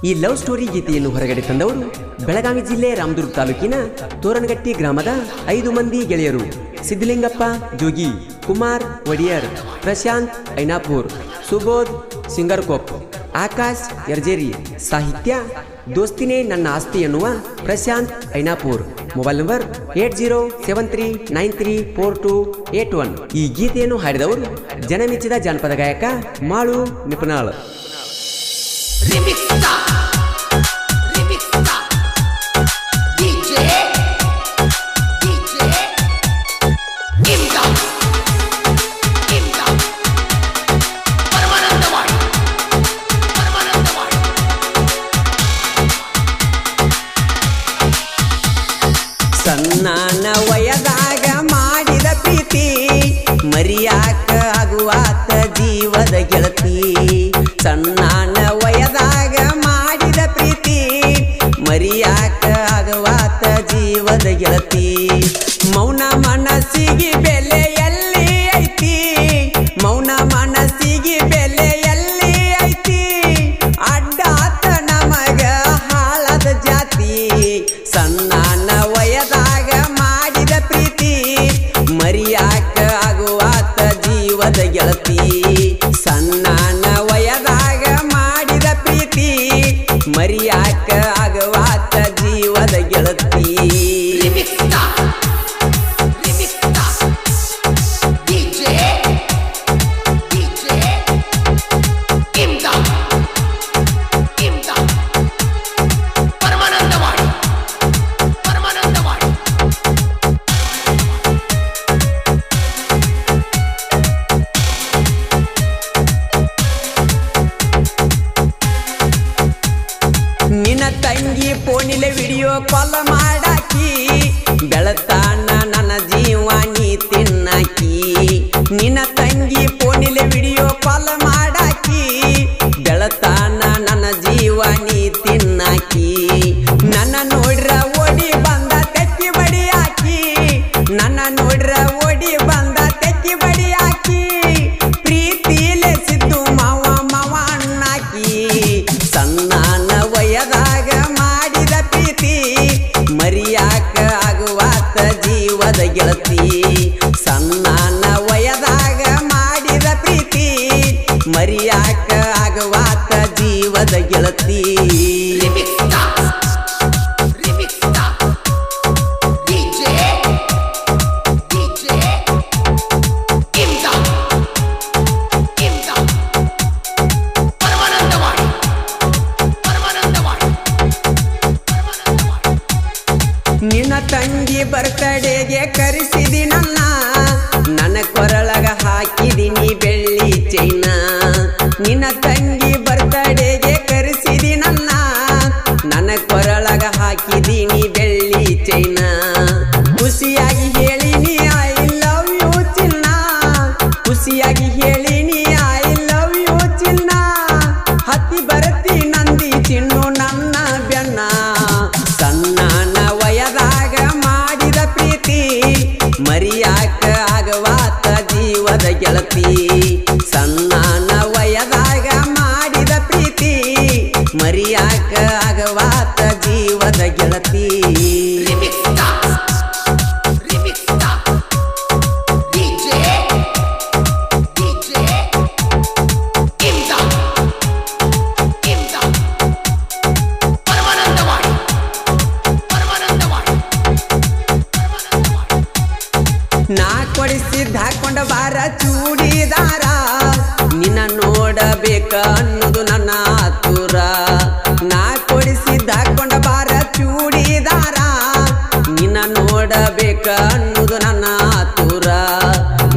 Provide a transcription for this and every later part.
ಈ love story ಗೀತೆಯನ್ನು ಹೊರಗಡೆ ತಂದವರು ಬೆಳಗಾವಿ ಜಿಲ್ಲೆ ರಾಮದುರ್ಗ ತಾಲೂಕಿನ ತೋರಣಗಟ್ಟಿ ಗ್ರಾಮದ 5 ಮಂದಿ ಗೆಳೆಯರು ಸಿದ್ದಲಿಂಗಪ್ಪ ಜೋಗಿ, ಕುಮಾರ್ ವಡಿಯರ್, ಪ್ರಶಾಂತ್ ಐನಾಪುರ್, ಸುಬೋಧ್ ಸಿಂಗರ್ಕೋಪ್, ಆಕಾಶ್ ಯರ್ಜೇರಿ. ಸಾಹಿತ್ಯ ದೋಸ್ತಿನೇ ನನ್ನ ಆಸ್ತಿ ಎನ್ನುವ ಪ್ರಶಾಂತ್ ಐನಾಪುರ್. Mobile number 8073934281. ಈ ಗೀತೆಯನ್ನು ಹಾಡಿದವರು ಜನಮೆಚ್ಚಿದ ಜಾನಪದ ಗಾಯಕ ಮಾಳು ನಿಪುಣಾಳ್. ಸಣ್ಣನ ವಯದಾಗ ಮಾಡಿದ ಪ್ರೀತಿ ಮರಿಯಾಕ ಆಗುವಾತ ಜೀವದ ಗೆಳತಿ. ಸಣ್ಣನ ವಯದಾಗ ಮಾಡಿದ ಪ್ರೀತಿ ಮರಿಯಾಕ ಆಗುವಾತ ಜೀವದ ಗೆಳತಿ. ಮೌನ ಮನಸ್ಸಿಗೆ ಬೆಲೆ ಎಲ್ಲಿ ಐತಿ, ಮೌನ ಮನಸ್ಸಿಗೆ ಬೆಲೆ ಎಲ್ಲಿ ಐತಿ. ಅಡ್ಡಾತ ನಮಗ ಹಾಳದ ಜಾತಿ. ಸಣ್ಣನ ವಯದಾಗ ಮಾಡಿದ ಪ್ರೀತಿ ಮರಿಯಾಕ ಆಗುವಾತ ಜೀವದ ಗೆಳತಿ. ಸಣ್ಣನ ವಯದಾಗ ಮಾಡಿದ ಪ್ರೀತಿ ಮರಿಯಾಕ ಆಗುವಾತ ಜೀವದ ಗೆಳತಿ. ನಿನ್ನ ತಂಗಿ ಫೋನಿಲೆ ವಿಡಿಯೋ ಕಾಲ್ ಮಾಡಾಕಿ ಬೆಳತಾನ ನನ್ನ ಜೀವ ನೀ ತಿನ್ನಾಕಿ. ನಿನ್ನ ತಂಗಿ ಫೋನಿಲೆ ವಿಡಿಯೋ ಕಾಲ್ ಮಾಡಾಕಿ ಬೆಳತಾನ ನನ್ನ ಜೀವ ನೀ ತಿನ್ನಾಕಿ. ನನ್ನ ನೋಡ್ರ ಓಡಿ ಬಂದ ತೆಕ್ಕಿ ಬಡಿಯಾಕಿ, ನನ್ನ ನೋಡ್ರ ಓಡಿ ಬಂದ ತೆಕ್ಕಿ ಬಡಿಯಾಕಿ. ಪ್ರೀತಿಲೆ ಸಿದ್ದು ಮಾವ ಮಾವ ಅಣ್ಣಾಕಿ. ಸಣ್ಣನ ವಯದಾಗ ಮಾಡಿದ ಪ್ರೀತಿ ಮರಿಯಾಕ ಆಗುವಾತ ಜೀವದ ಗೆಳತಿ. ಸಣ್ಣನ ವಯದಾಗ ಮಾಡಿದ ಪ್ರೀತಿ ಮರಿಯಾಕ ಆಗುವಾತ ಜೀವದ ಗೆಳತಿ. ನಿನ್ನ ತಂಗಿ ಬರ್ತಡೆಗೆ ಕರೆಸಿದಿ ನನ್ನ, ನನ್ನ ಕೊರಳಗ ಹಾಕಿದಿನಿ ಬೆಳ್ಳಿ ಚೈನ. ನಿನ್ನ ತಂಗಿ ಬರ್ತಡೆಗೆ ಕರೆಸಿದಿ ನನ್ನ, ನನ್ನ ಕೊರಳಗ ಹಾಕಿದಿನಿ ಬೆಳ್ಳಿ ಚೈನ. ಖುಷಿಯಾಗಿ ಹೇಳಿನಿ ಐ ಲವ್ ಯು ಚಿನ್ನ, ಖುಷಿಯಾಗಿ ಹೇಳಿನಿ ಐ ಲವ್ ಯು ಚಿನ್ನ. ಹತ್ತಿ ಬರತಿ ನಂದಿ ಚಿನ್ನು ನನ್ನ ಬೆನ್ನ. ಸಣ್ಣನ ವಯದಾಗ ಮಾಡಿದ ಪ್ರೀತಿ ಮರಿಯಾಕ ಆಗುವಾತ ಜೀವದ ಗೆಳತಿ. ಸಣ್ಣನ ವಯದಾಗ ಮಾಡಿದ ಪ್ರೀತಿ ಮರಿಯಾಕ ಆಗುವಾತ ಜೀವದ ಗೆಳತಿ. ನಾ ಕೊಡಿಸಿದ್ದ ಹಾಕೊಂಡ ಬಾರ ಚೂಡಿದಾರ, ನಿನ್ನ ನೋಡಬೇಕ ಅನ್ನೋದು ನನ್ನ ಆತುರ. ನಾ ಕೊಡಿಸಿದ್ದ ಹಾಕೊಂಡ ಬಾರ ಚೂಡಿದಾರ, ನಿನ್ನ ನೋಡಬೇಕ ಅನ್ನೋದು ನನ್ನ ಆತುರ.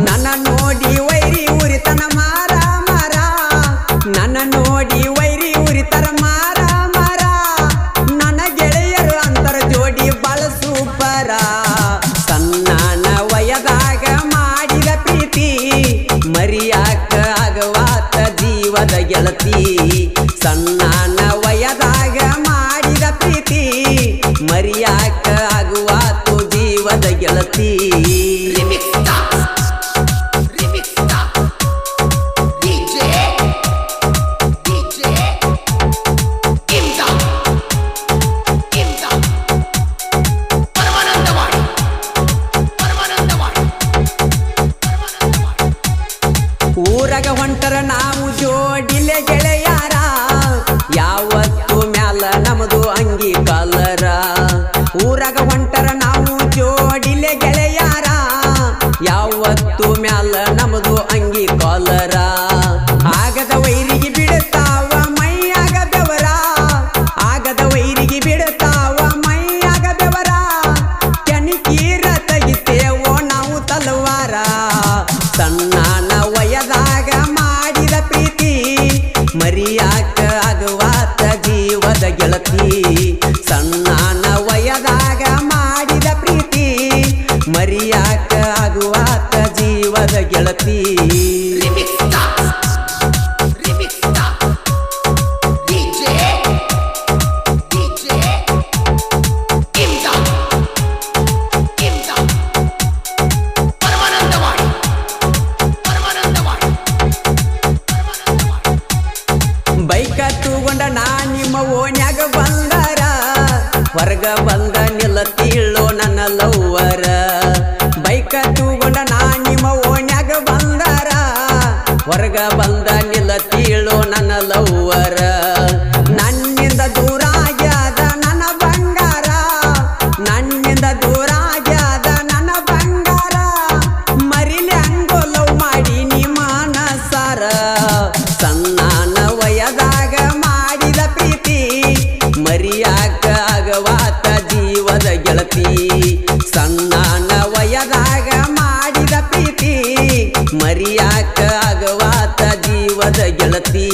ನನ್ನ ನೋಡಿ ವೈರಿ ಉರಿತನ ಮಾರ ಮಾರ, ನನ್ನ ನೋಡಿ ವೈರಿ ಉರಿತರ ಮಾರ ಮಾರ. ನನ್ನ ಗೆಳೆಯರು ಅಂತರ ಜೋಡಿ ಬಾಳ ಸೂಪರ. ಸಣ್ಣನ ವಯದಾಗ ಮಾಡಿದ ಪ್ರೀತಿ ಮರಿಯಾಕ ಆಗುವಾತ ಜೀವದ ಗೆಳತಿ. ಸಣ್ಣನ ವಯದಾಗ ಮಾಡಿದ ಪ್ರೀತಿ ಮರಿಯಾಕ ಆಗುವಾತು ಜೀವದ ಗೆಳತಿ. DJ ಹೊಂಟರ ನಾವು ಜೋಡಿಲೆ ಗೆಳೆಯಾರ ಯಾವತ್ತು ಮ್ಯಾಲ ನಮದು ಅಂಗಿ ಕಲರ ಊರಾಗ ಹೊಂಟರ ನಾವು ಜೋಡಿಲೆ ಗೆಳೆಯಾರ ಯಾವತ್ತು ಮ್ಯಾಲ ನಮದು ಅಂಗಿ ಕಲರ ಆಗದ ವೈರಿಗೆ ಬಿಡುತ್ತಾವ ಮೈಯಾಗ ಬೆವರ ಆಗದ ವೈರಿಗೆ ಬಿಡುತ್ತಾವ ಮೈಯಾಗ ಬೆವರ ಕೆಣಿಕೀರ ತೆಗಿತೇವೋ ನಾವು ತಲವಾರ ಸಣ್ಣನ ವಯದಾಗ ಮಾಡಿದ ಪ್ರೀತಿ ಮರಿಯಾಕ ಆಗುವಾತ ಜೀವದ ಗೆಳತಿ ಸಣ್ಣನ ವಯದಾಗ ಮಾಡಿದ ಪ್ರೀತಿ ಮರಿಯಾಕ ಆಗುವಾತ ಜೀವದ ಗೆಳತಿ ಬೈಕ ತಗೊಂಡ ನಾ ನಿಮ್ಮ ಓಣ್ಯಾಗ ಬಂದರ ಹೊರಗ ಬಂದ ನಿಲ್ಲತಿಳ್ಳೋ ನನ್ನ ಲವ್ವರ ಬೈಕ ತಗೊಂಡ ನಾ ನಿಮ್ಮ ಓಣ್ಯಾಗ ಬಂದರ ಹೊರಗ ಬಂದ ನಿಲ್ಲತಿಳ್ಳೋ ನನ್ನ ಲವ್ವರ ನನ್ನಿಂದ ದೂರ ಆಗ್ಯಾದ ನನ್ನ ಬಂಗಾರ ನನ್ನಿಂದ ದೂರ ಆಗ್ಯಾದ ನನ್ನ ಬಂಗಾರ ಮರಿಲಿ ಹಂಗೋ ಲವ್ ಮಾಡಿ ನೀ ಮಾನಸಾರ ಸಣ್ಣನ ವಯದಾಗ ಮಾಡಿದ ಪ್ರೀತಿ ಮರಿಯಾಕ ಆಗವಾತ ಜೀವದ ಗೆಳತಿ ಸಣ್ಣನ ವಯದಾಗ ಮಾಡಿದ ಪ್ರೀತಿ ಮರಿಯಾಕ ಆಗವಾತ ಜೀವದ ಗೆಳತಿ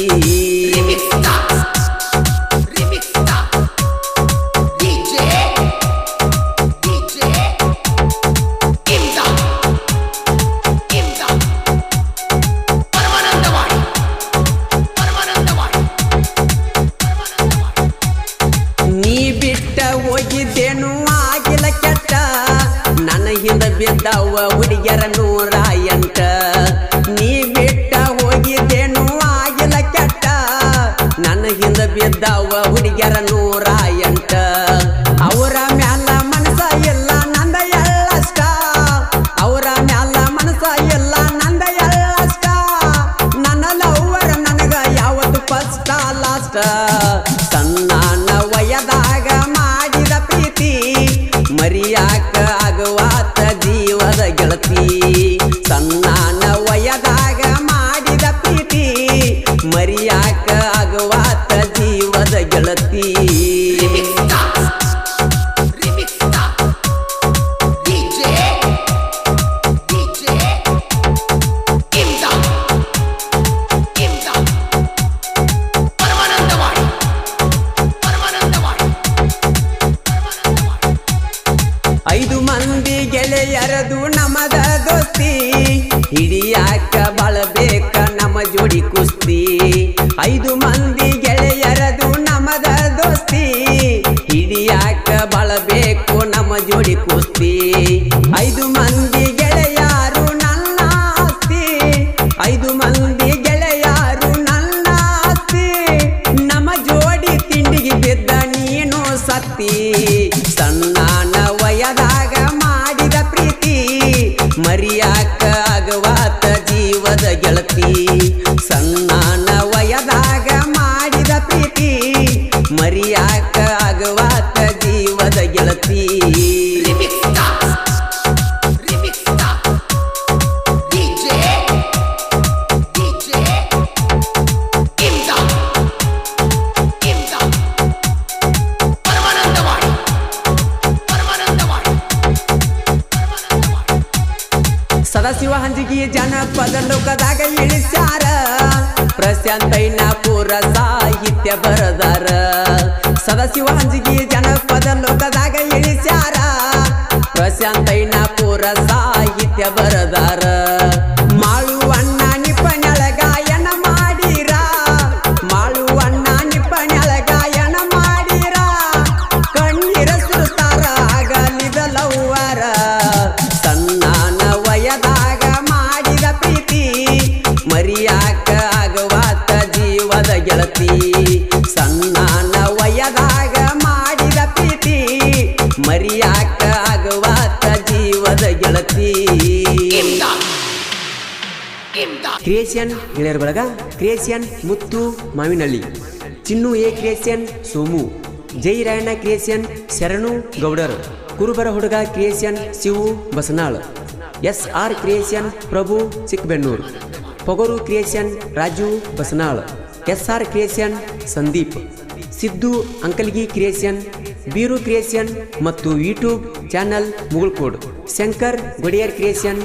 ನೀ ಬಿಟ್ಟ ಹೋಗಿದ್ದೇನು ಆಗಿಲ್ಲ ಕೆಟ್ಟ ನನ್ನ ಹಿಂದ ಬಿದ್ದವ ಹುಡುಗಿಯರ 108 ನೀ ಬಿಟ್ಟ ಹೋಗಿದ್ದೇನು ಆಗಿಲ್ಲ ಕೆಟ್ಟ ನನ್ನ ಹಿಂದ ಬಿದ್ದವ ಹುಡುಗಿಯರ 108 ಅವರ ಮ್ಯಾಲ ಮನಸ ಇಲ್ಲ ನಂದ ಎಳ್ಳಷ್ಟ ಅವರ ಮ್ಯಾಲ ಮನಸ ಇಲ್ಲ ನಂದ ಎಳ್ಳಷ್ಟ ನನ್ನ ಲವ್ವರ ನನಗ ಯಾವತ್ತು ಫಸ್ಟ್ ಲಾಸ್ಟ್ ಸಣ್ಣನ ವಯದಾಗ ಮಾಡಿದ ಪ್ರೀತಿ ಮರಿಯಾಕ ಆಗುವಾತ ಜೀವದ ಗೆಳತಿ ಸಣ್ಣನ ವಯದಾಗ ಮಾಡಿದ ಪ್ರೀತಿ ಮರಿಯಾಕ ಆಗುವಾತ ಜೀವದ ಗೆಳತಿ ಐದು ಮಂದಿ ಗೆಳೆಯರದು ನಮದ ದೋಸ್ತಿ ಹಿಡಿಯಾಕ ಬಾಳಬೇಕ ನಮ್ಮ ಜೋಡಿ ಕುಸ್ತಿ ಐದು ಮಂದಿ ಗೆಳೆಯರದು ನಮದ ದೋಸ್ತಿ ಹಿಡಿಯಾಕ ಬಾಳಬೇಕು ನಮ್ಮ ಜೋಡಿ ಕುಸ್ತಿ ಐದು ಮಂದಿ ಗೆಳೆಯರು ನನ್ನ ಆಸ್ತಿ ಐದು ಮಂದಿ ಗೆಳೆಯರು ನನ್ನ ಆಸ್ತಿ ನಮ್ಮ ಜೋಡಿ ತಿಂಡಿಗೆ ಬಿದ್ದ ನೀನು ಸತ್ತಿ ಸಣ್ಣನ ವಯದಾಗ ಮಾಡಿದ ಪ್ರೀತಿ ಮರಿಯಾಕ ಆಗವಾತ ಜೀವದ ಗೆಳತಿ ಸಣ್ಣನ ವಯದಾಗ ಮಾಡಿದ ಪ್ರೀತಿ ಮರಿಯಾಕ ಆಗವಾತ ಜೀವದ ಗೆಳತಿ ಸದಾಶಿವ ಹಂಜಿಗಿ ಜನಪದ ಲೋಕದಾಗ ಇಳಿಸ್ಯಾರ ಪ್ರಶಾಂತೈನಾಪುರ ಸಾಹಿತ್ಯ ಬರದಾರ ಸದಾಶಿವ ಹಂಜಿಗಿ ಜನಪದ ಲೋಕದಾಗ ಇಳಿಸ್ಯಾರ ಪ್ರಶಾಂತೈನಾಪುರ ಸಾಹಿತ್ಯ ಬರದಾರ ಮಾಳುವಣ್ಣ ನಿಪಣಳ ಗಾಯನ ಮಾಡಿರ ಮಾಳುವಣ್ಣ ನಿಪಣಳ ಗಾಯನ ಮಾಡಿರ ಕಣ್ಣೀರ ಸುರುತ್ತಾರ ಆಗಲಿದ ಲವ್ವರ ಸಣ್ಣನ ವಯದಾಗ ಮಾಡಿದ ಪ್ರೀತಿ ಮರಿಯಾಕ ಆಗವಾತ ಜೀವದ ಗೆಳತಿ ಸಣ್ಣನ ವಯದಾಗ ಮಾಡಿದ ಪ್ರೀತಿ ಮರಿಯಾಕ ಆಗವಾತ ಜೀವದ ಗೆಳತಿ ಕ್ರಿಯೇಷನ್ ಗೆಳೆಯರ ಬಳಗ creation Muthu Mavinahalli, Chinnu A creation Somu, Jai Rayanna creation Sharanu Goudar, ಕುರುಬರ ಹುಡುಗ creation Shivu Basanal, SR creation Prabhu Chikkabennur, Pogaru creation Raju Basanal, SR creation Sandeep, Siddu Ankalgi creation, Beeru creation ಮತ್ತು YouTube channel Mugulkod, Shankar Godiyar creation,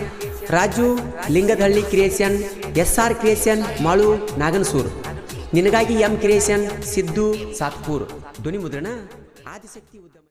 Raju Lingadahalli creation, SR creation Malu Naganasur, ನಿನಗಾಗಿ M ಕ್ರಿಯೇಷನ್ ಸಿದ್ದು ಸಾತ್ಪುರ್, ಧ್ವನಿ ಮುದ್ರಣ ಆದಿಶಕ್ತಿ ಉದ್ಯಮ.